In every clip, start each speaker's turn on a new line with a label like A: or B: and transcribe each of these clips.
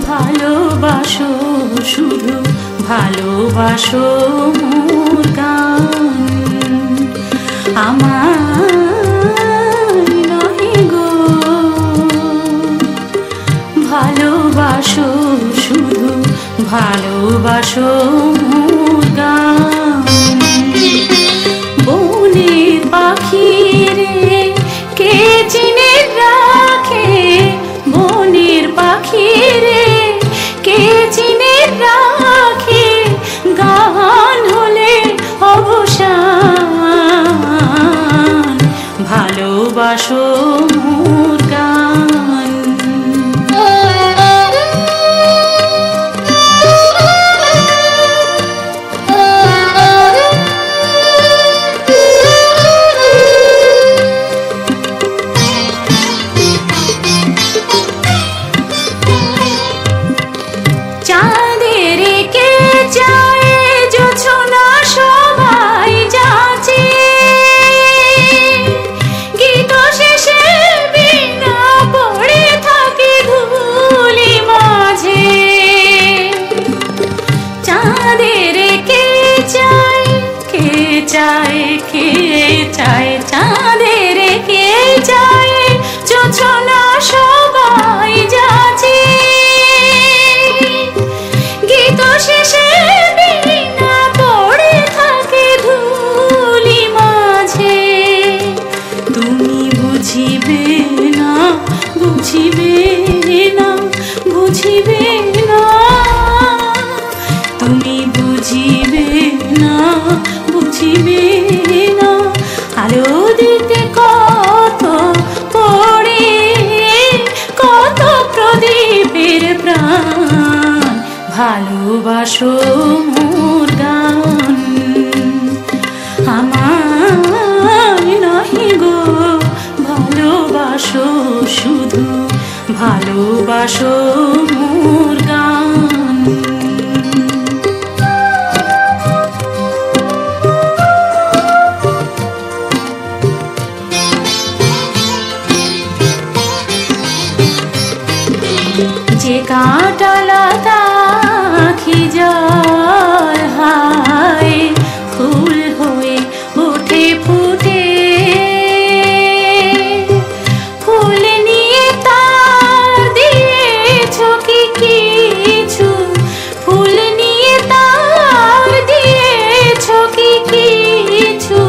A: ভালোবাসো শুধু ভালোবাসো মোর গান আমায় নহে গো ভালোবাসো শুধু ভালোবাসো মোর গান বনের পাখি রে কে চিনে রাখে বনের পাখি রে কে চিনে রাখে গান হলে অবসান ভালোবাসো মোর গান চাঁদের কে যায় জোছনা সবাই যাচ্ছে গীত শেষে বিনা পড়ে থাকে ধুলি মাঝে চাঁদের কে চায় কে চায় কে চায় চাঁদের কে চায় জোছনা সবাই যাচ্ছে শেষে বিনা পড়ে থাকে ধুলি মাঝে তুমি বুঝিবে না বুঝিবে না বুঝিবে না তুমি বুঝিবে না বুঝিবে না আলো দিতে কত পড়ে কত প্রদীপের প্রাণ ভালোবাসো মোর গান আমায় নহে গো ভালোবাসো শুধু ভালোবাসো মোর গান যে কাঁটালতা আখি জল হায় ফুল হয়ে ওঠে ফুটে ফুল নিয়ে তার দিয়েছ কি কিছু ফুল নিয়ে তার দিয়েছ কি কিছু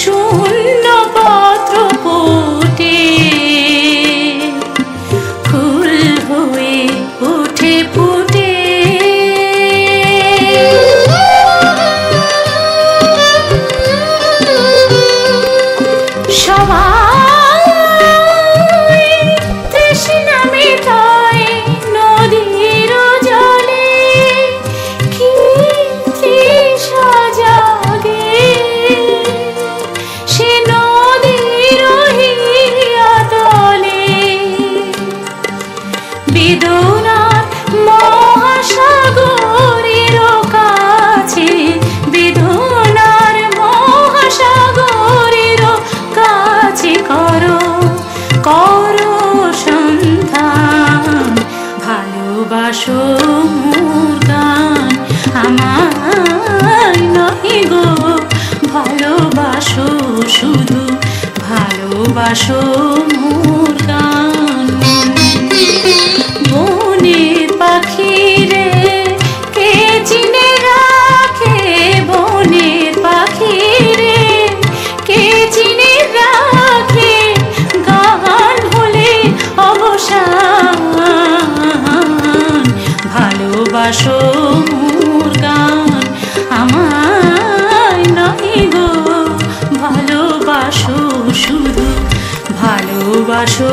A: শূন্য পত্র ফোটে ফুল হয়ে ওঠে ফুটে সবাই তৃষ্ণা মেটায় নদীর জলে কি তৃষা জাগে সে নদীর হিয়াতলে বেদনার মহাসাগরের কাছে বেদনার মহাসাগরের কাছে করো করো সন্ধান ভালোবাসো মোর গান আমায় নহে গো ভালোবাসো শুধু ভালোবাসো মোর গান বনের পাখি রে কে চিনে রাখে বনের পাখি রে কে চিনে রাখে গান হলে অবসান ভালোবাসো মোর গান আমায় নহে গো ভালোবাসো শুধু ভালোবাসো